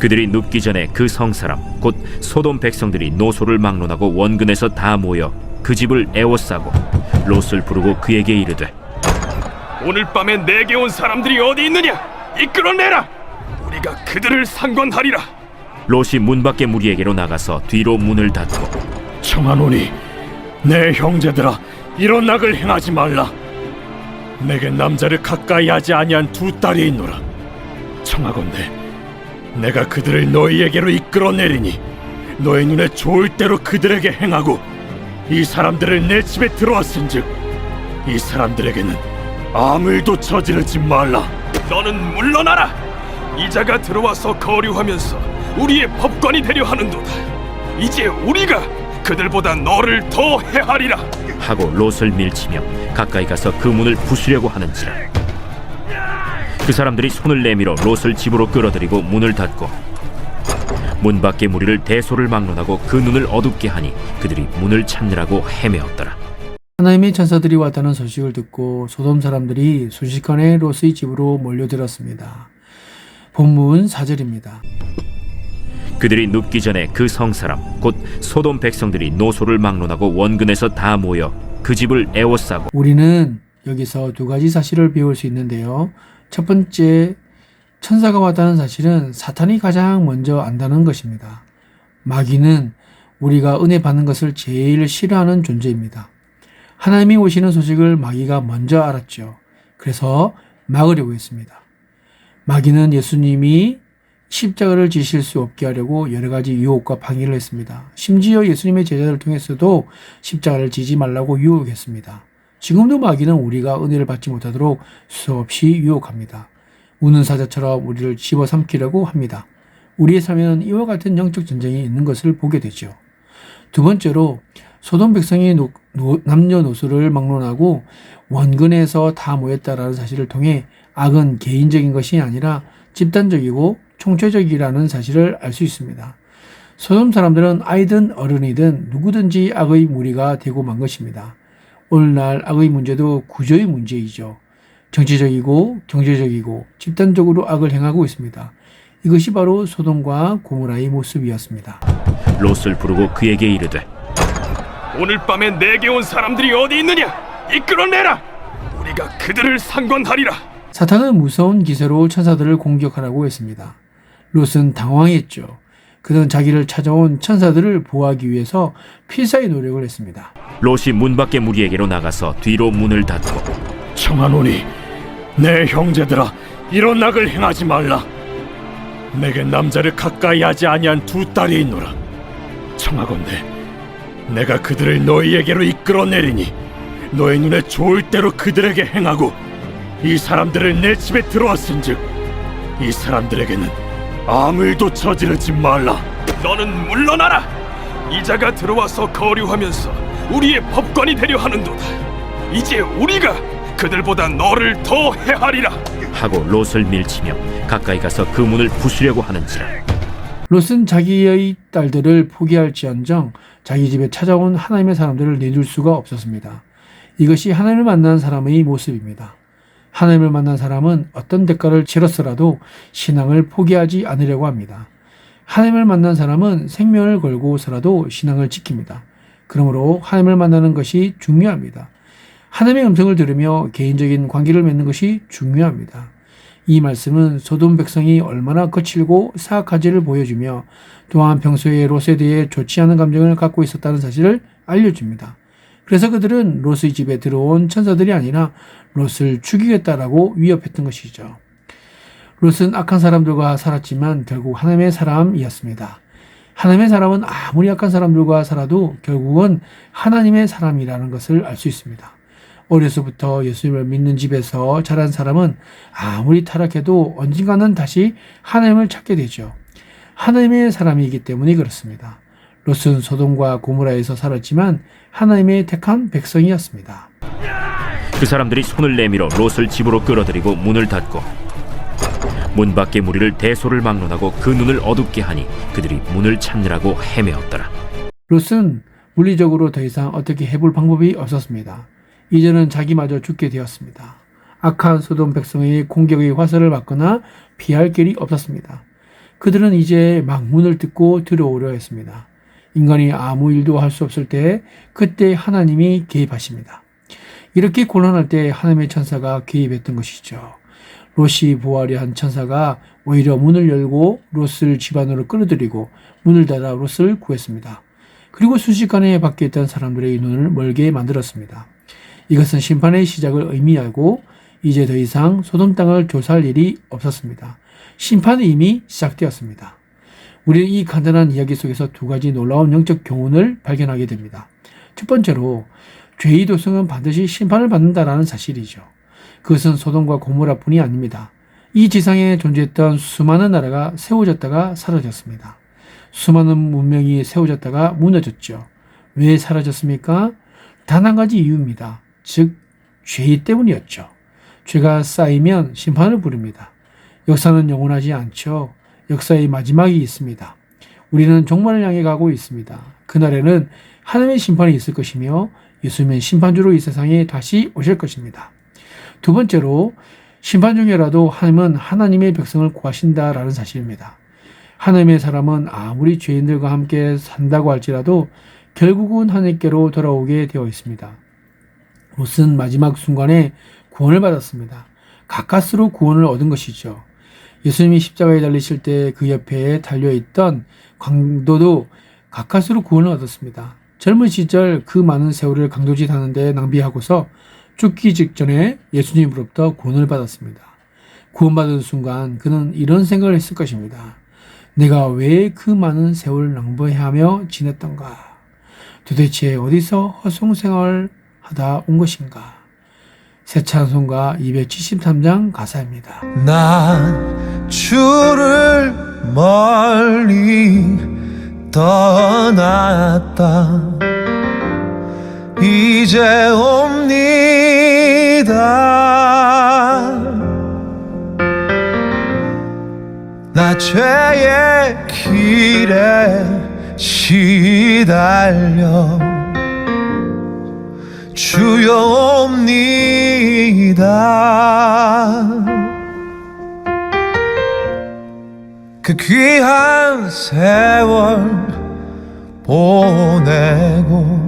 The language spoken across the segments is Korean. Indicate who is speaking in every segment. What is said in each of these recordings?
Speaker 1: 그들이 눕기 전에 그 성사람 곧 소돔 백성들이 노소를 막론하고 원근에서 다 모여 그 집을 에워싸고 롯을 부르고 그에게 이르되
Speaker 2: 오늘 밤에 내게 온 사람들이 어디 있느냐? 이끌어내라. 우리가 그들을 상관하리라.
Speaker 1: 롯이 문 밖에 무리에게로 나가서 뒤로 문을 닫고
Speaker 3: 청하노니 내 형제들아, 이런 악을 행하지 말라. 내게 남자를 가까이 하지 아니한 두 딸이 있노라. 청하건대 내가 그들을 너희에게로 이끌어내리니 너희 눈에 좋을 대로 그들에게 행하고 이 사람들을 내 집에 들어왔은즉 이 사람들에게는 아무 일도 저지르지 말라.
Speaker 2: 너는 물러나라. 이자가 들어와서 거류하면서 우리의 법관이 되려 하는도다. 이제 우리가 그들보다 너를 더 해하리라.
Speaker 1: 하고 롯을 밀치며 가까이 가서 그 문을 부수려고 하는지라 그 사람들이 손을 내밀어 롯을 집으로 끌어들이고 문을 닫고 문 밖에 무리를 대소를 막론하고 그 눈을 어둡게 하니 그들이 문을 찾느라고 헤매었더라.
Speaker 4: 하나님의 천사들이 왔다는 소식을 듣고 소돔 사람들이 순식간에 롯의 집으로 몰려들었습니다. 본문 4절입니다.
Speaker 1: 그들이 눕기 전에 그 성사람 곧 소돔 백성들이 노소를 막론하고 원근에서 다 모여 그 집을 에워싸고
Speaker 4: 우리는 여기서 두 가지 사실을 배울 수 있는데요. 첫 번째, 천사가 왔다는 사실은 사탄이 가장 먼저 안다는 것입니다. 마귀는 우리가 은혜 받는 것을 제일 싫어하는 존재입니다. 하나님이 오시는 소식을 마귀가 먼저 알았죠. 그래서 막으려고 했습니다. 마귀는 예수님이 십자가를 지실 수 없게 하려고 여러 가지 유혹과 방해를 했습니다. 심지어 예수님의 제자들을 통해서도 십자가를 지지 말라고 유혹했습니다. 지금도 마귀는 우리가 은혜를 받지 못하도록 수없이 유혹합니다. 우는 사자처럼 우리를 집어삼키려고 합니다. 우리의 삶에는 이와 같은 영적 전쟁이 있는 것을 보게 되죠. 두 번째로 소돔 백성이 남녀노소를 막론하고 원근에서 다 모였다라는 사실을 통해 악은 개인적인 것이 아니라 집단적이고 총체적이라는 사실을 알 수 있습니다. 소돔 사람들은 아이든 어른이든 누구든지 악의 무리가 되고 만 것입니다. 오늘날 악의 문제도 구조의 문제이죠. 정치적이고 경제적이고 집단적으로 악을 행하고 있습니다. 이것이 바로 소돔과 고모라의 모습이었습니다.
Speaker 1: 롯을 부르고 그에게 이르되
Speaker 2: 오늘 밤에 내게 온 사람들이 어디 있느냐? 이끌어내라. 우리가 그들을 상관하리라.
Speaker 4: 사탄은 무서운 기세로 천사들을 공격하라고 했습니다. 롯은 당황했죠. 그는 자기를 찾아온 천사들을 보호하기 위해서 필사의 노력을 했습니다.
Speaker 1: 롯이 문 밖에 무리에게로 나가서 뒤로 문을 닫고
Speaker 3: 청하노니 내 형제들아, 이런 악을 행하지 말라. 내게 남자를 가까이 하지 아니한 두 딸이 있노라. 청하건대 내가 그들을 너희에게로 이끌어내리니 너희 눈에 좋을 대로 그들에게 행하고 이 사람들을 내 집에 들어왔은즉 이 사람들에게는 아무 일도 저지르지 말라.
Speaker 2: 너는 물러나라. 이자가 들어와서 거류하면서 우리의 법관이 되려 하는도다. 이제 우리가 그들보다 너를 더 해하리라.
Speaker 1: 하고 롯을 밀치며 가까이 가서 그 문을 부수려고 하는지라
Speaker 4: 롯은 자기의 딸들을 포기할지언정 자기 집에 찾아온 하나님의 사람들을 내둘 수가 없었습니다. 이것이 하나님을 만난 사람의 모습입니다. 하나님을 만난 사람은 어떤 대가를 치렀더라도 신앙을 포기하지 않으려고 합니다. 하나님을 만난 사람은 생명을 걸고서라도 신앙을 지킵니다. 그러므로 하나님을 만나는 것이 중요합니다. 하나님의 음성을 들으며 개인적인 관계를 맺는 것이 중요합니다. 이 말씀은 소돔 백성이 얼마나 거칠고 사악한지를 보여주며 또한 평소에 롯에 대해 좋지 않은 감정을 갖고 있었다는 사실을 알려줍니다. 그래서 그들은 롯의 집에 들어온 천사들이 아니라 롯을 죽이겠다라고 위협했던 것이죠. 롯은 악한 사람들과 살았지만 결국 하나님의 사람이었습니다. 하나님의 사람은 아무리 악한 사람들과 살아도 결국은 하나님의 사람이라는 것을 알 수 있습니다. 어려서부터 예수님을 믿는 집에서 자란 사람은 아무리 타락해도 언젠가는 다시 하나님을 찾게 되죠. 하나님의 사람이기 때문에 그렇습니다. 롯은 소돔과 고모라에서 살았지만 하나님의 택한 백성이었습니다.
Speaker 1: 그 사람들이 손을 내밀어 롯을 집으로 끌어들이고 문을 닫고 문 밖에 무리를 대소를 막론하고 그 눈을 어둡게 하니 그들이 문을 찾느라고 헤매었더라.
Speaker 4: 롯은 물리적으로 더 이상 어떻게 해볼 방법이 없었습니다. 이제는 자기마저 죽게 되었습니다. 악한 소돔 백성의 공격의 화살을 맞거나 피할 길이 없었습니다. 그들은 이제 막 문을 뜯고 들어오려 했습니다. 인간이 아무 일도 할 수 없을 때 그때 하나님이 개입하십니다. 이렇게 곤란할 때 하나님의 천사가 개입했던 것이죠. 롯이 보호하려 한 천사가 오히려 문을 열고 롯을 집 안으로 끌어들이고 문을 닫아 롯을 구했습니다. 그리고 순식간에 밖에 있던 사람들의 눈을 멀게 만들었습니다. 이것은 심판의 시작을 의미하고 이제 더 이상 소돔 땅을 조사할 일이 없었습니다. 심판이 이미 시작되었습니다. 우리는 이 간단한 이야기 속에서 두 가지 놀라운 영적 교훈을 발견하게 됩니다. 첫 번째로 죄의 도성은 반드시 심판을 받는다라는 사실이죠. 그것은 소돔과 고모라뿐이 아닙니다. 이 지상에 존재했던 수많은 나라가 세워졌다가 사라졌습니다. 수많은 문명이 세워졌다가 무너졌죠. 왜 사라졌습니까? 단 한 가지 이유입니다. 즉 죄 때문이었죠. 죄가 쌓이면 심판을 부릅니다. 역사는 영원하지 않죠. 역사의 마지막이 있습니다. 우리는 종말을 향해 가고 있습니다. 그날에는 하나님의 심판이 있을 것이며 예수님은 심판주로 이 세상에 다시 오실 것입니다. 두 번째로 심판 중에라도 하나님은 하나님의 백성을 구하신다라는 사실입니다. 하나님의 사람은 아무리 죄인들과 함께 산다고 할지라도 결국은 하나님께로 돌아오게 되어 있습니다. 롯은 마지막 순간에 구원을 받았습니다. 가까스로 구원을 얻은 것이죠. 예수님이 십자가에 달리실 때 그 옆에 달려있던 강도도 가까스로 구원을 얻었습니다. 젊은 시절 그 많은 세월을 강도짓 하는 데 낭비하고서 죽기 직전에 예수님으로부터 구원을 받았습니다. 구원받은 순간 그는 이런 생각을 했을 것입니다. 내가 왜 그 많은 세월을 낭비하며 지냈던가? 도대체 어디서 헛송생활 하다 온 것인가? 새 찬송가 273장 가사입니다.
Speaker 5: 난 주를 멀리 떠났다. 이제 옵니다. 나 죄의 길에 시달려 주여 옵니다. 그 귀한 세월 보내고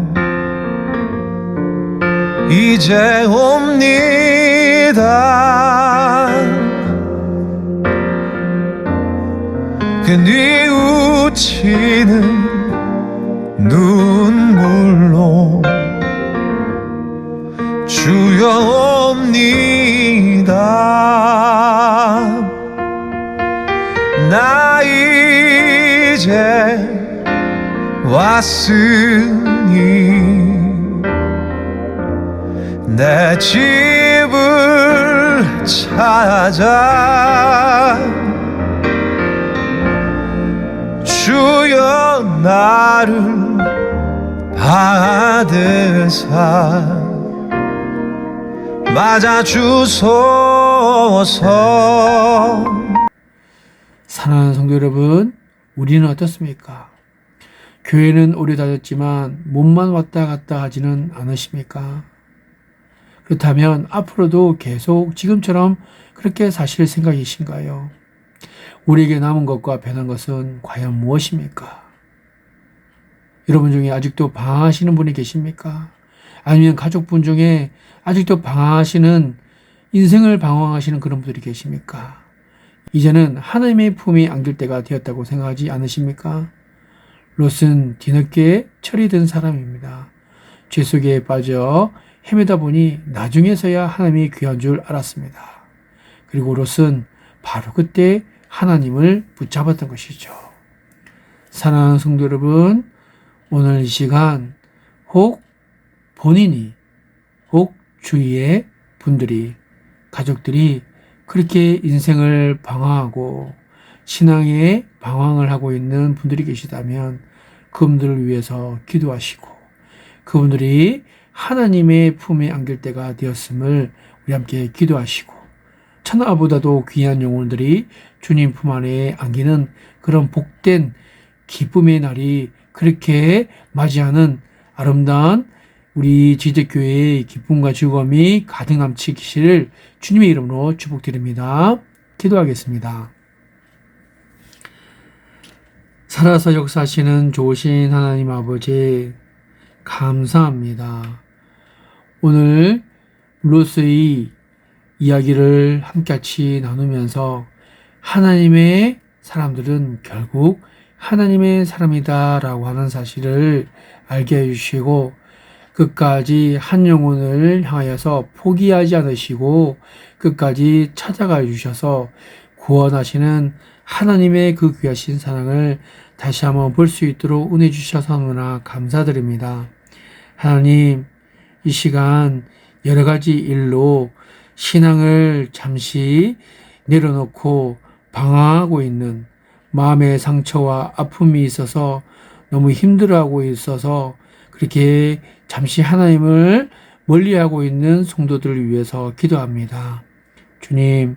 Speaker 5: 이제 옵니다. 그 뉘우치는 눈물로 주여 옵니다. 나 이제 왔으니 내 집을 찾아 주여 나를 받으사 맞아주소서.
Speaker 4: 사랑하는 성도 여러분, 우리는 어떻습니까? 교회는 오래 다녔지만 몸만 왔다 갔다 하지는 않으십니까? 그렇다면 앞으로도 계속 지금처럼 그렇게 사실 생각이신가요? 우리에게 남은 것과 변한 것은 과연 무엇입니까? 여러분 중에 아직도 방황하시는 분이 계십니까? 아니면 가족분 중에 아직도 방황하시는, 인생을 방황하시는 그런 분들이 계십니까? 이제는 하나님의 품에 안길 때가 되었다고 생각하지 않으십니까? 롯은 뒤늦게 철이 든 사람입니다. 죄 속에 빠져 헤매다 보니 나중에서야 하나님이 귀한 줄 알았습니다. 그리고 롯은 바로 그때 하나님을 붙잡았던 것이죠. 사랑하는 성도 여러분, 오늘 이 시간 혹 본인이 혹 주위의 분들이, 가족들이 그렇게 인생을 방황하고 신앙에 방황을 하고 있는 분들이 계시다면 그분들을 위해서 기도하시고 그분들이 하나님의 품에 안길 때가 되었음을 우리 함께 기도하시고 천하보다도 귀한 영혼들이 주님 품 안에 안기는 그런 복된 기쁨의 날이 그렇게 맞이하는 아름다운 우리 지적교회의 기쁨과 즐거움이 가득 넘치기를 주님의 이름으로 축복드립니다. 기도하겠습니다. 살아서 역사하시는 좋으신 하나님 아버지 감사합니다. 오늘 롯의 이야기를 함께같이 나누면서 하나님의 사람들은 결국 하나님의 사람이다라고 하는 사실을 알게 해주시고 끝까지 한 영혼을 향하여서 포기하지 않으시고 끝까지 찾아가 주셔서 구원하시는 하나님의 그 귀하신 사랑을 다시 한번 볼 수 있도록 은혜 주셔서 너무나 감사드립니다. 하나님, 이 시간 여러 가지 일로 신앙을 잠시 내려놓고 방황하고 있는 마음의 상처와 아픔이 있어서 너무 힘들어하고 있어서 그렇게 잠시 하나님을 멀리하고 있는 성도들을 위해서 기도합니다. 주님,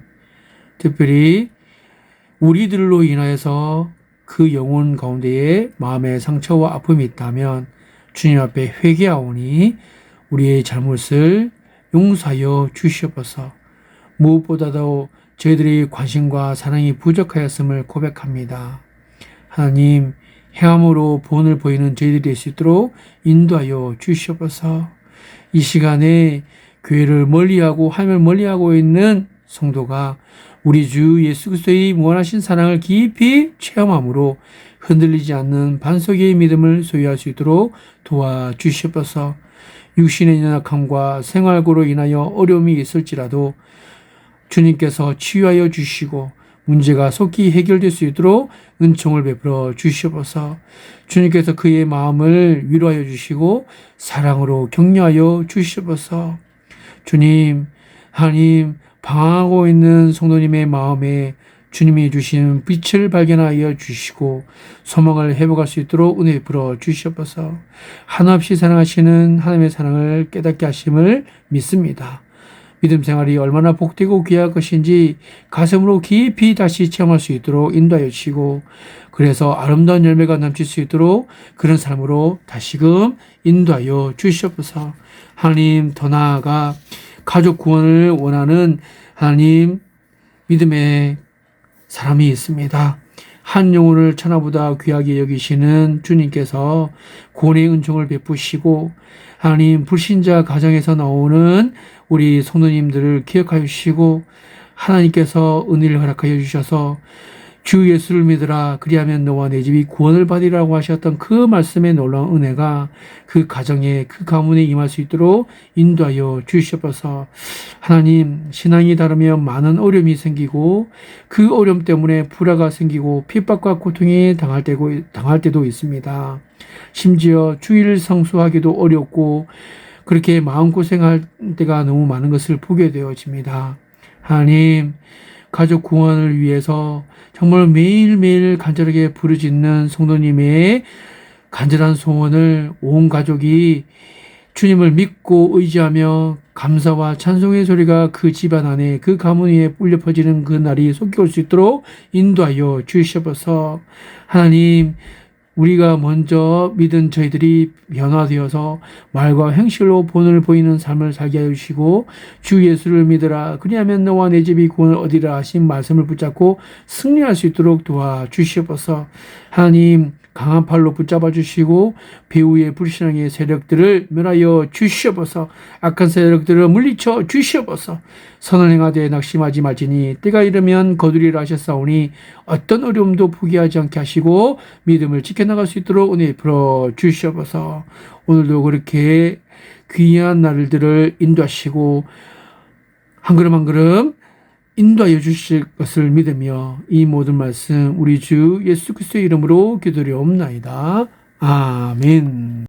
Speaker 4: 특별히 우리들로 인하여서 그 영혼 가운데에 마음의 상처와 아픔이 있다면 주님 앞에 회개하오니 우리의 잘못을 용서하여 주시옵소서. 무엇보다도 저희들의 관심과 사랑이 부족하였음을 고백합니다. 하나님, 행함으로 본을 보이는 저희들이 될 수 있도록 인도하여 주시옵소서. 이 시간에 교회를 멀리하고 하나님을 멀리하고 있는 성도가 우리 주 예수 그리스도의 무한하신 사랑을 깊이 체험함으로 흔들리지 않는 반석의 믿음을 소유할 수 있도록 도와주시옵소서. 육신의 연약함과 생활고로 인하여 어려움이 있을지라도 주님께서 치유하여 주시고 문제가 속히 해결될 수 있도록 은총을 베풀어 주시옵소서. 주님께서 그의 마음을 위로하여 주시고 사랑으로 격려하여 주시옵소서. 주님, 하나님, 방황하고 있는 성도님의 마음에 주님이 주신 빛을 발견하여 주시고 소망을 회복할 수 있도록 은혜 베풀어 주시옵소서. 한없이 사랑하시는 하나님의 사랑을 깨닫게 하심을 믿습니다. 믿음 생활이 얼마나 복되고 귀할 것인지 가슴으로 깊이 다시 체험할 수 있도록 인도하여 주시고 그래서 아름다운 열매가 넘칠 수 있도록 그런 삶으로 다시금 인도하여 주시옵소서. 하나님, 더 나아가 가족 구원을 원하는 하나님 믿음의 사람이 있습니다. 한 영혼을 천하보다 귀하게 여기시는 주님께서 구원의 은총을 베푸시고 하나님 불신자 가정에서 나오는 우리 성도님들을 기억하여 주시고 하나님께서 은혜를 허락하여 주셔서 주 예수를 믿으라 그리하면 너와 내 집이 구원을 받으리라고 하셨던 그 말씀의 놀라운 은혜가 그 가정에 그 가문에 임할 수 있도록 인도하여 주시옵소서. 하나님, 신앙이 다르면 많은 어려움이 생기고 그 어려움 때문에 불화가 생기고 핍박과 고통에 당할 때도 있습니다. 심지어 주일 성수하기도 어렵고 그렇게 마음고생할 때가 너무 많은 것을 보게 되어집니다. 하나님, 가족 구원을 위해서 정말 매일매일 간절하게 부르짖는 성도님의 간절한 소원을 온 가족이 주님을 믿고 의지하며 감사와 찬송의 소리가 그 집안 안에 그 가문 위에 울려 퍼지는 그 날이 속히 올 수 있도록 인도하여 주시옵소서. 하나님, 우리가 먼저 믿은 저희들이 변화되어서 말과 행실로 본을 보이는 삶을 살게 하여 주시고 주 예수를 믿으라 그리하면 너와 내 집이 구원을 얻으리라 하신 말씀을 붙잡고 승리할 수 있도록 도와주시옵소서. 하나님, 강한 팔로 붙잡아 주시고 배후의 불신앙의 세력들을 멸하여 주시옵소서. 악한 세력들을 물리쳐 주시옵소서. 선을 행하되 낙심하지 말지니 때가 이르면 거두리라 하셨사오니 어떤 어려움도 포기하지 않게 하시고 믿음을 지켜나갈 수 있도록 은혜 베풀어 주시옵소서. 오늘도 그렇게 귀한 날들을 인도하시고 한 걸음 한 걸음 인도하여 주실 것을 믿으며 이 모든 말씀 우리 주 예수 그리스도의 이름으로 기도드리옵나이다. 아멘.